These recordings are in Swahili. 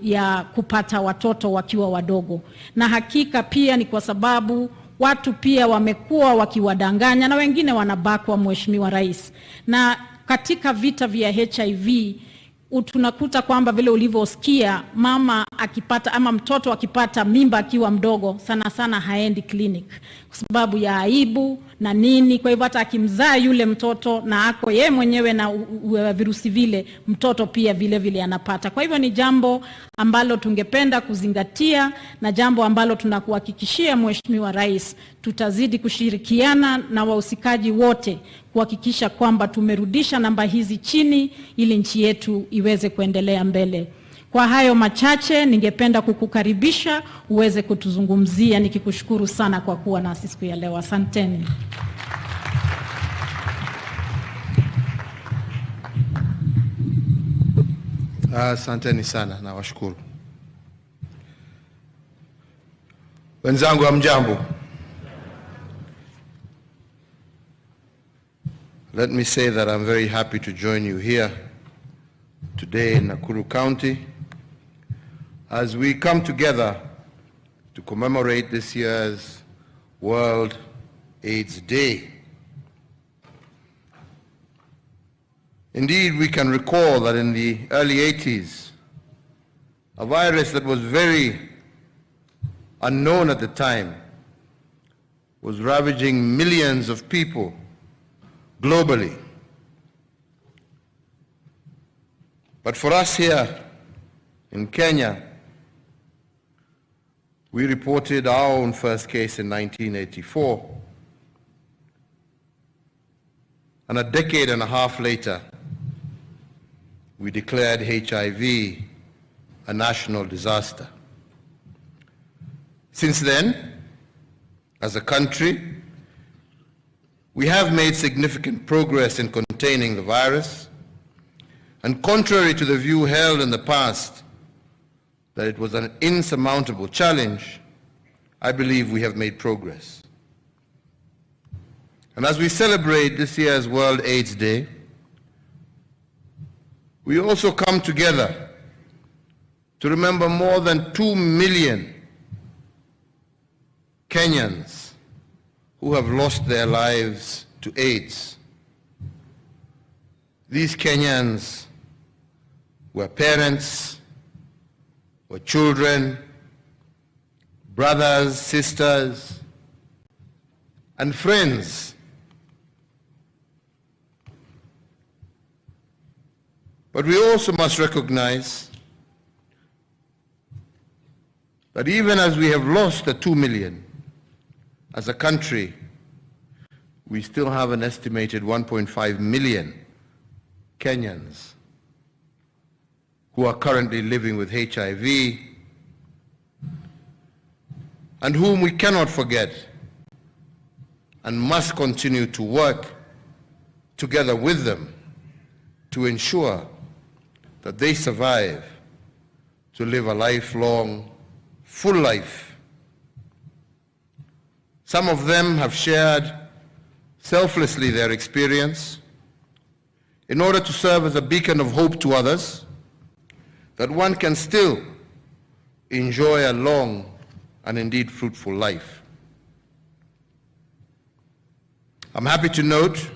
ya kupata watoto wakiwa wadogo, na hakika pia ni kwa sababu watu pia wamekuwa wakiwadanganya na wengine wanabakwa, Mheshimiwa Rais. Na katika vita vya HIV tunakuta kwamba vile ulivyosikia, mama akipata ama mtoto akipata mimba akiwa mdogo sana sana haendi clinic kwa sababu ya aibu na nini. Kwa hivyo hata akimzaa yule mtoto na ako yeye mwenyewe na virusi vile, mtoto pia vile vile anapata. Kwa hivyo ni jambo ambalo tungependa kuzingatia na jambo ambalo tunakuhakikishia Mheshimiwa Rais, tutazidi kushirikiana na wahusikaji wote kuhakikisha kwamba tumerudisha namba hizi chini ili nchi yetu iweze kuendelea mbele. Kwa hayo machache, ningependa kukukaribisha uweze kutuzungumzia, nikikushukuru sana kwa kuwa nasi siku ya leo. Asanteni. Asanteni sana na washukuru. Wenzangu hamjambo. Let me say that I'm very happy to join you here today in Nakuru County as we come together to commemorate this year's World AIDS Day. Indeed, we can recall that in the early 80s, a virus that was very unknown at the time was ravaging millions of people globally. But for us here in Kenya, we reported our own first case in 1984. And a decade and a half later, we declared HIV a national disaster. Since then, as a country, we have made significant progress in containing the virus, and contrary to the view held in the past that it was an insurmountable challenge, I believe we have made progress. And as we celebrate this year's World AIDS Day, we also come together to remember more than 2 million Kenyans who have lost their lives to AIDS. These Kenyans were parents, were children, brothers, sisters, and friends. But we also must recognize that even as we have lost the 2 million, as a country, we still have an estimated 1.5 million Kenyans who are currently living with HIV and whom we cannot forget and must continue to work together with them to ensure that they survive to live a lifelong, full life. Some of them have shared selflessly their experience in order to serve as a beacon of hope to others, that one can still enjoy a long and indeed fruitful life. I'm happy to note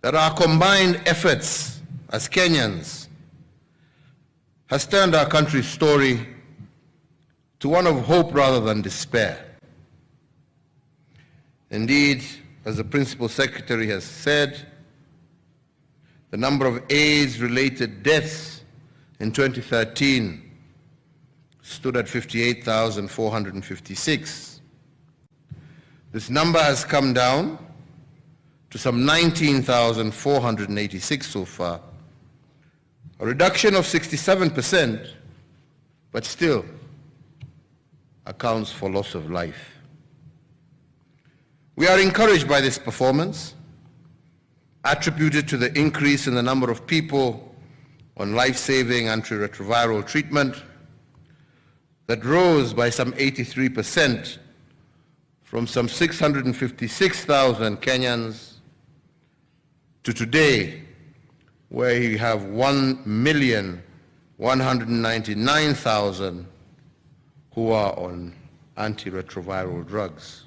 that our combined efforts as Kenyans has turned our country's story to one of hope rather than despair. Indeed, as the Principal Secretary has said, the number of AIDS-related deaths in 2013 stood at 58,456. This number has come down to some 19,486 so far, a reduction of 67%, but still accounts for loss of life. We are encouraged by this performance, attributed to the increase in the number of people on life-saving antiretroviral treatment that rose by some 83% from some 656,000 Kenyans to today, where we have 1,000,000 199,000 who are on antiretroviral drugs.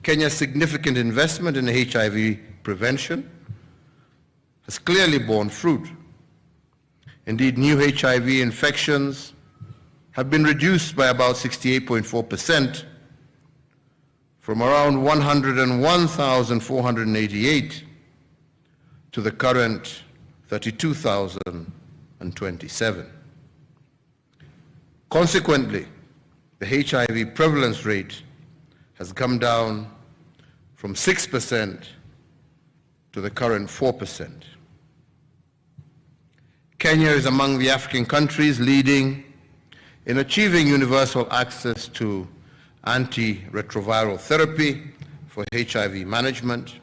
Kenya's significant investment in HIV prevention has clearly borne fruit. Indeed, new HIV infections have been reduced by about 68.4% from around 101,488 to the current 32,027. Consequently, the HIV prevalence rate has come down from 6% to the current 4%. Kenya is among the African countries leading in achieving universal access to antiretroviral therapy for HIV management,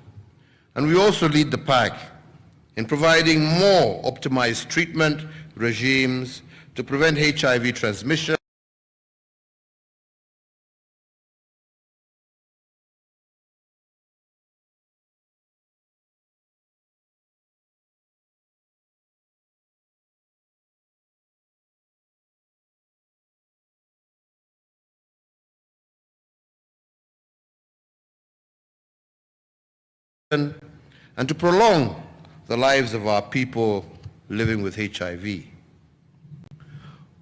and we also lead the pack in providing more optimized treatment regimes to prevent HIV transmission and to prolong the lives of our people living with HIV.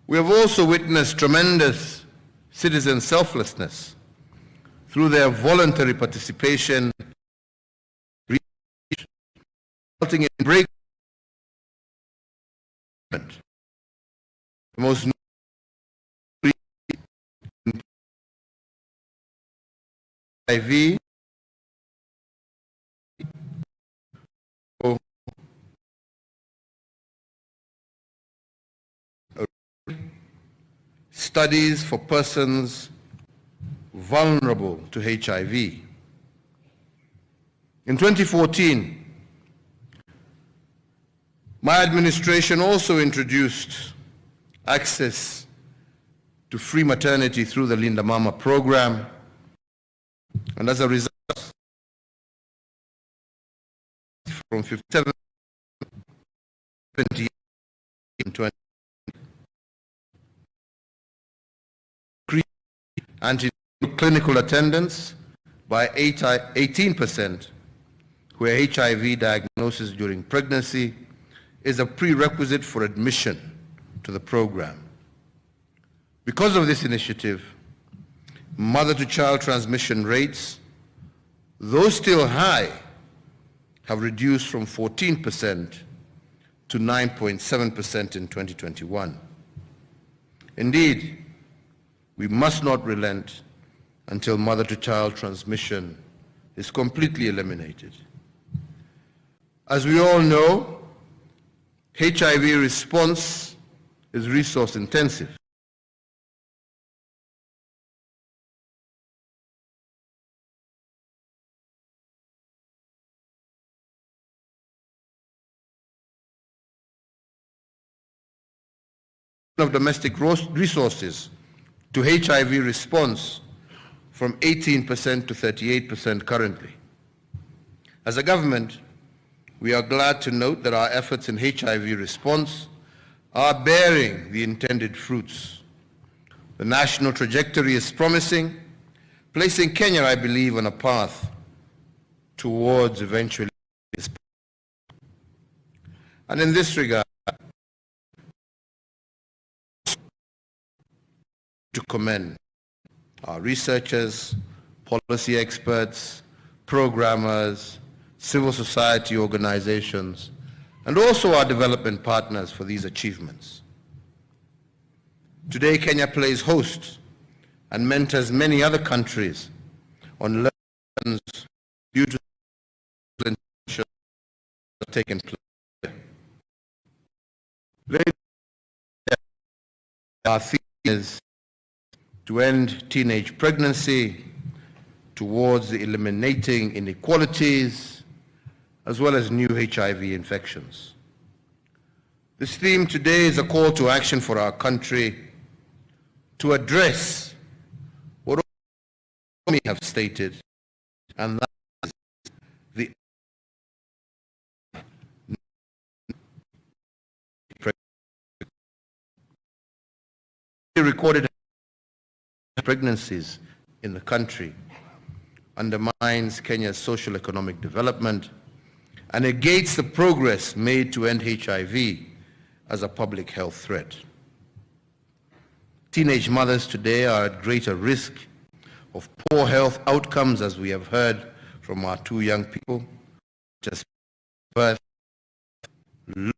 We have also witnessed tremendous citizen selflessness through their voluntary participation, resulting in breakthrough. The most HIV studies for persons vulnerable to HIV. In 2014, my administration also introduced access to free maternity through the Linda Mama program, and as a result, from 57 to 20 anti-clinical attendance by 18%, where HIV diagnosis during pregnancy is a prerequisite for admission to the program. Because of this initiative, mother-to-child transmission rates, though still high, have reduced from 14% to 9.7% in 2021. Indeed, we must not relent until mother-to-child transmission is completely eliminated. As we all know, HIV response is resource intensive. Of domestic resources to HIV response from 18% to 38% currently. As a government, we are glad to note that our efforts in HIV response are bearing the intended fruits. The national trajectory is promising, placing Kenya, I believe, on a path towards eventually. And in this regard, to commend our researchers, policy experts, programmers, civil society organizations, and also our development partners for these achievements. Today, Kenya plays host and mentors many other countries on lessons due to the taken place. Our theme is to end teenage pregnancy, towards eliminating inequalities, as well as new HIV infections. This theme today is a call to action for our country to address what we have stated, and that is the recorded pregnancies in the country undermines Kenya's social economic development and negates the progress made to end HIV as a public health threat. Teenage mothers today are at greater risk of poor health outcomes, as we have heard from our two young people, just birth, and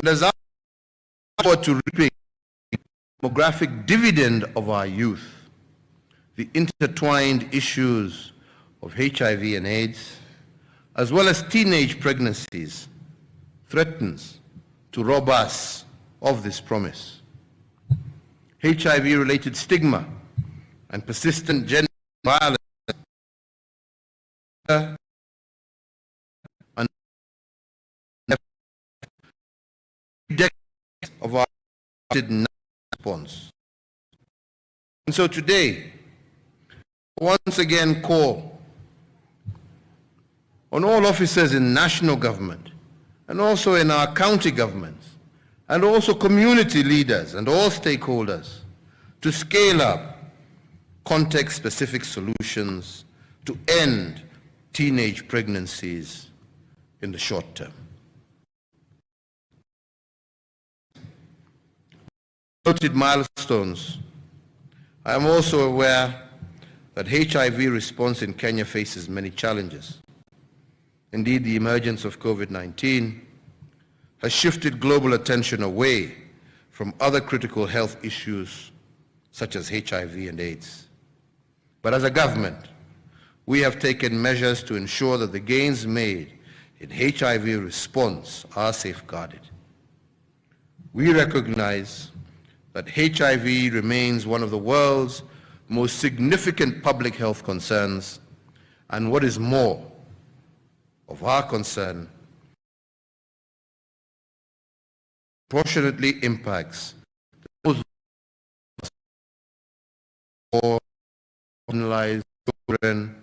as I look forward to reaping the demographic dividend of our youth, the intertwined issues of HIV and AIDS, as well as teenage pregnancies, threatens to rob us of this promise. HIV-related stigma and persistent gender violence and decades of our response. And so today, once again call on all officers in national government and also in our county governments and also community leaders and all stakeholders to scale up context-specific solutions to end teenage pregnancies in the short term. Noted milestones. I am also aware that HIV response in Kenya faces many challenges. Indeed, the emergence of COVID-19 has shifted global attention away from other critical health issues such as HIV and AIDS. But as a government, we have taken measures to ensure that the gains made in HIV response are safeguarded. We recognize that HIV remains one of the world's most significant public health concerns, and what is more of our concern, proportionately impacts those or marginalized children,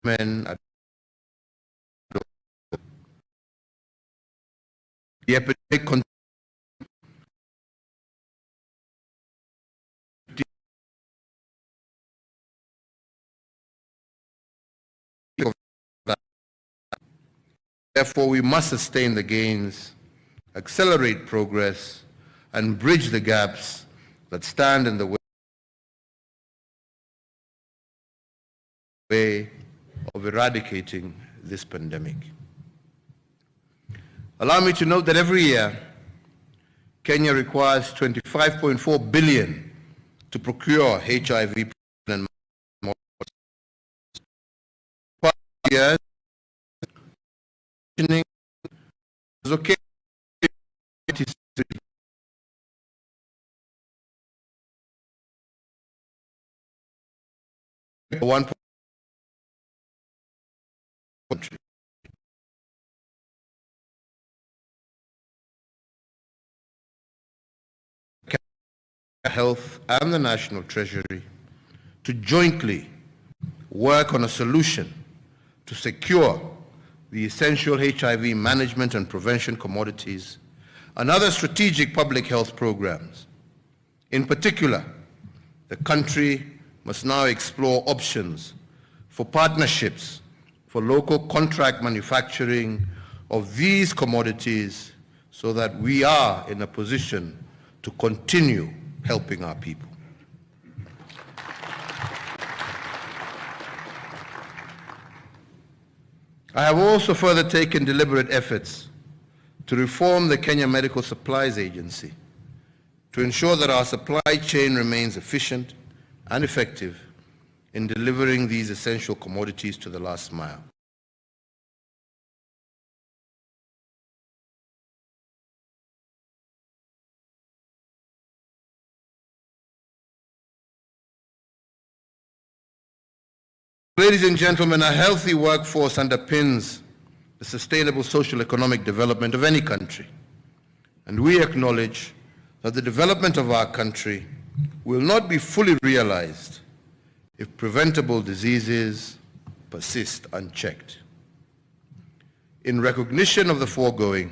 men. The epidemic continues. Therefore, we must sustain the gains, accelerate progress, and bridge the gaps that stand in the way of eradicating this pandemic. Allow me to note that every year, Kenya requires 25.4 billion to procure HIV and years. Is okay. One country. Health and the National Treasury to jointly work on a solution to secure the essential HIV management and prevention commodities and other strategic public health programs. In particular, the country must now explore options for partnerships for local contract manufacturing of these commodities so that we are in a position to continue helping our people. I have also further taken deliberate efforts to reform the Kenya Medical Supplies Agency to ensure that our supply chain remains efficient and effective in delivering these essential commodities to the last mile. Ladies and gentlemen, a healthy workforce underpins the sustainable social economic development of any country. And we acknowledge that the development of our country will not be fully realized if preventable diseases persist unchecked. In recognition of the foregoing,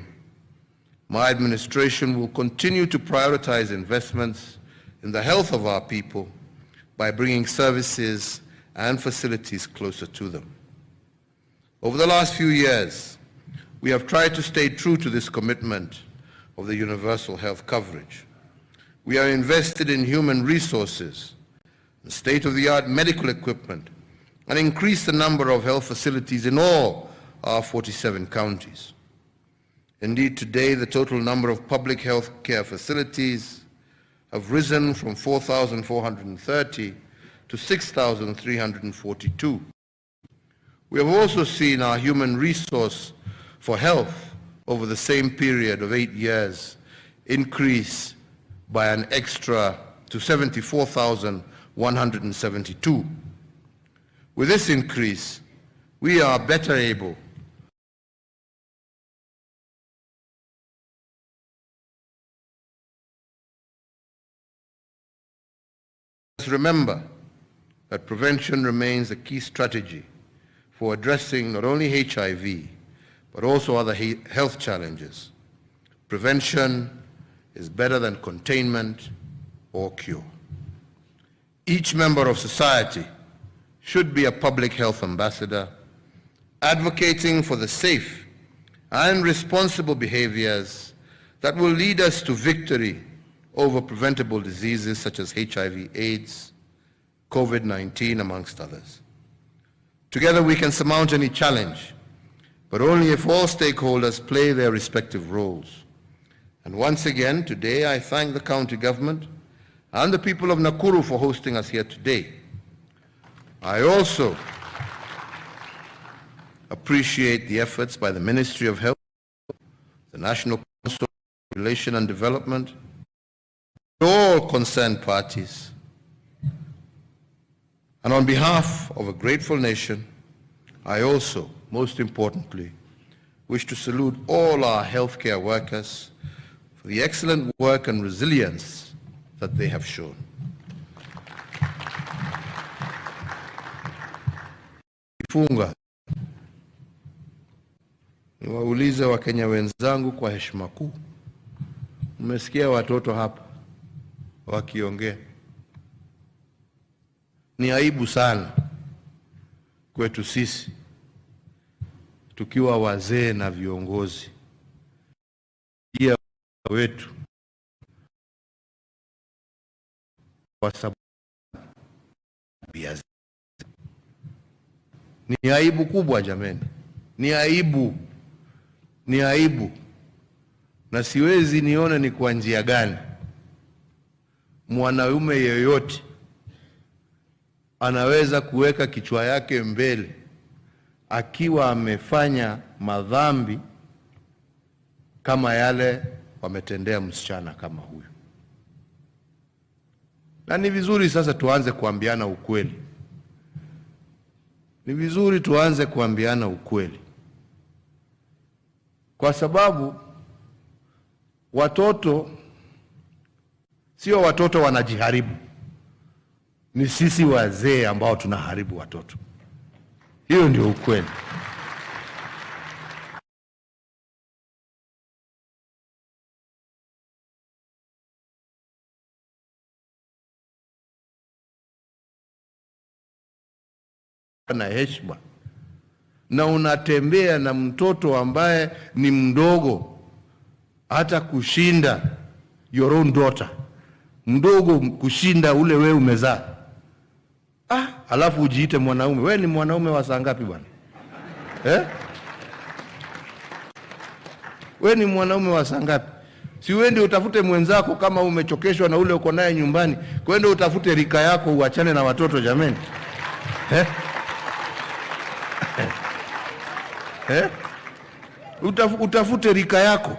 my administration will continue to prioritize investments in the health of our people by bringing services and facilities closer to them. Over the last few years, we have tried to stay true to this commitment of the universal health coverage. We are invested in human resources, state-of-the-art medical equipment, and increased the number of health facilities in all our 47 counties. Indeed, today the total number of public health care facilities have risen from 4,430 to 6,342. We have also seen our human resource for health over the same period of 8 years increase by an extra to 74,172. With this increase, we are better able to remember that prevention remains a key strategy for addressing not only HIV, but also other health challenges. Prevention is better than containment or cure. Each member of society should be a public health ambassador, advocating for the safe and responsible behaviors that will lead us to victory over preventable diseases such as HIV/AIDS, COVID-19, amongst others. Together we can surmount any challenge, but only if all stakeholders play their respective roles. And once again, today I thank the county government and the people of Nakuru for hosting us here today. I also appreciate the efforts by the Ministry of Health, the National Council of Population and Development, all concerned parties. And on behalf of a grateful nation, I also, most importantly, wish to salute all our healthcare workers for the excellent work and resilience that they have shown. Funga. Niwaulize Wakenya wenzangu kwa heshima kuu. Mmesikia watoto hapa wakiongea. Ni aibu sana kwetu sisi tukiwa wazee na viongozi pia wetu kwa sababu ni aibu kubwa jameni. Ni aibu. Ni aibu. Na siwezi nione ni kwa njia gani mwanaume yeyote anaweza kuweka kichwa yake mbele akiwa amefanya madhambi kama yale wametendea msichana kama huyu. Na ni vizuri sasa tuanze kuambiana ukweli. Ni vizuri tuanze kuambiana ukweli. Kwa sababu watoto, sio watoto wanajiharibu. Ni sisi wazee ambao tunaharibu watoto. Hiyo ndio ukweli. Na heshima. Na unatembea na mtoto ambaye ni mdogo hata kushinda your own daughter. Mdogo kushinda ule wewe umezaa. Alafu ujiite mwanaume. Wewe ni mwanaume wa saa ngapi bwana? Wewe ni mwanaume wa saa ngapi? Si uende utafute mwenzako kama umechokeshwa na ule uko naye nyumbani. Kwenda utafute rika yako uachane na watoto jameni. Utafute rika yako.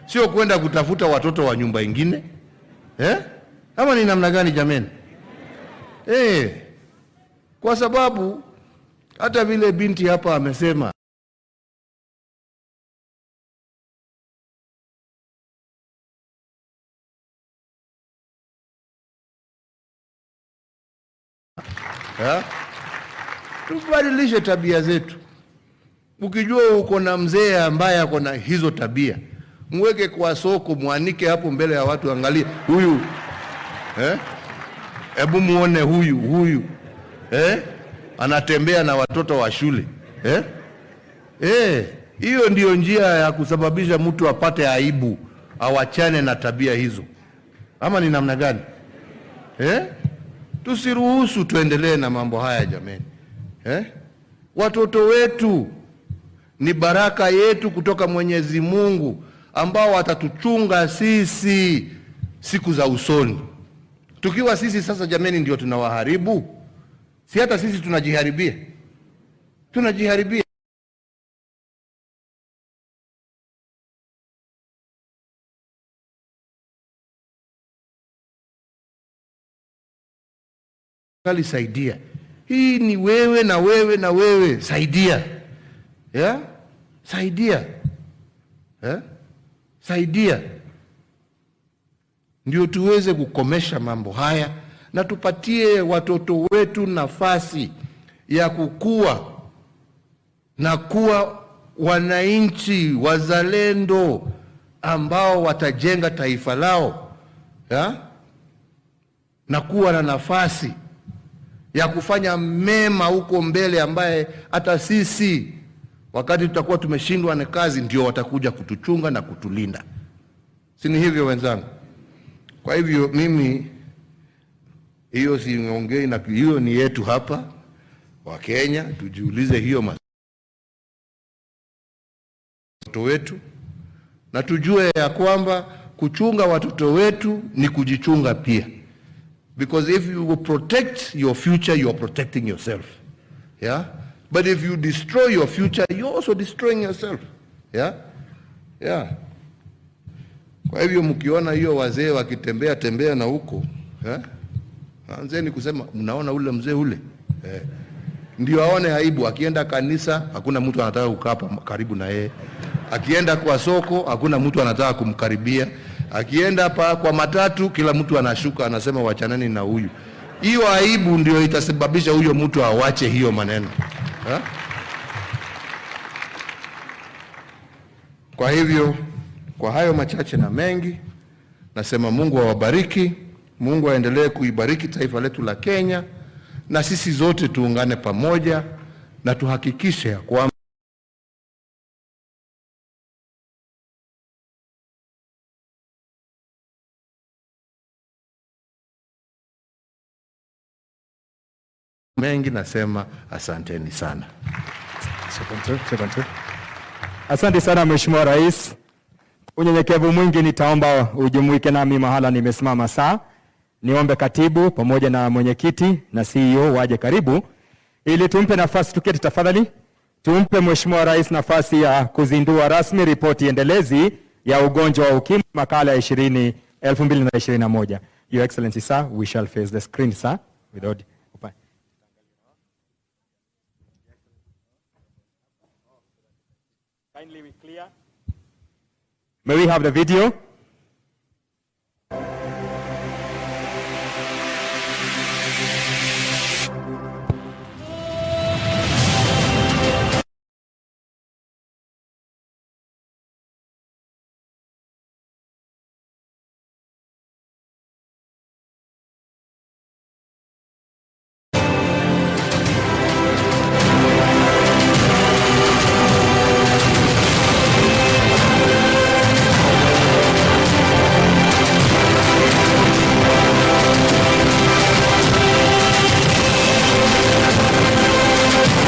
Sio kwenda kutafuta watoto wa nyumba ingine. Ama ni namna gani jameni? Kwa sababu hata vile binti hapa amesema tubadilishe tabia zetu. Ukijua uko na mzee ambaye ako na hizo tabia, mweke kwa soko, muanike hapo mbele ya watu, angalia huyu. Hebu muone huyu. Anatembea na watoto wa shule. Hiyo ndio njia ya kusababisha mtu apate aibu, awachane na tabia hizo. Ama ni namna gani? Tusiruhusu tuendelee na mambo haya jameni. Watoto wetu ni baraka yetu kutoka Mwenyezi Mungu, ambao watatuchunga sisi siku za usoni. Tukiwa sisi sasa jameni ndio tunawaharibu, si hata sisi tunajiharibia. Kali saidia. Hii ni wewe na wewe na wewe, saidia. Saidia. Ndio tuweze kukomesha mambo haya na tupatie watoto wetu nafasi ya kukua na kuwa wananchi wazalendo ambao watajenga taifa lao, na kuwa na nafasi ya kufanya mema huko mbele, ambaye hata sisi wakati tutakuwa tumeshindwa na kazi ndio watakuja kutuchunga na kutulinda. Si ni hivyo wenzangu? Kwa hivyo mimi hiyo siongei, na hiyo ni yetu hapa wa Kenya. Tujiulize hiyo watoto wetu, na tujue ya kwamba kuchunga watoto wetu ni kujichunga pia. Because if you protect your future, you are protecting yourself. But if you destroy your future, you're also destroying yourself. Kwa hivyo mkiona hiyo wazee wakitembea na huko, anzeni kusema mnaona ule mzee ule, ndio aone aibu. Akienda kanisa hakuna mtu anataka kukaa karibu na yeye. Akienda kwa soko hakuna mtu anataka kumkaribia. Akienda kwa matatu kila mtu anashuka, anasema wachaneni na huyu. Hiyo aibu ndio itasababisha huyo mtu awache hiyo maneno. Kwa hivyo, kwa hayo machache na mengi, nasema Mungu awabariki, Mungu aendelee kuibariki taifa letu la Kenya, na sisi zote tuungane pamoja na tuhakikishe ya kwamba mengi. Nasema asanteni sana. Asante sana Mheshimiwa Rais. Unyenyekevu mwingi, nitaomba ujumuike nami mahala nimesimama saa. Niombe katibu pamoja na mwenyekiti na CEO waje karibu ili tumpe nafasi, tuketi tafadhali. Tumpe Mheshimiwa Rais nafasi ya kuzindua rasmi ripoti endelezi ya ugonjwa wa ukimwi makala ya 2021. Your Excellency sir, we shall face the screen sir without kindly we clear. May we have the video?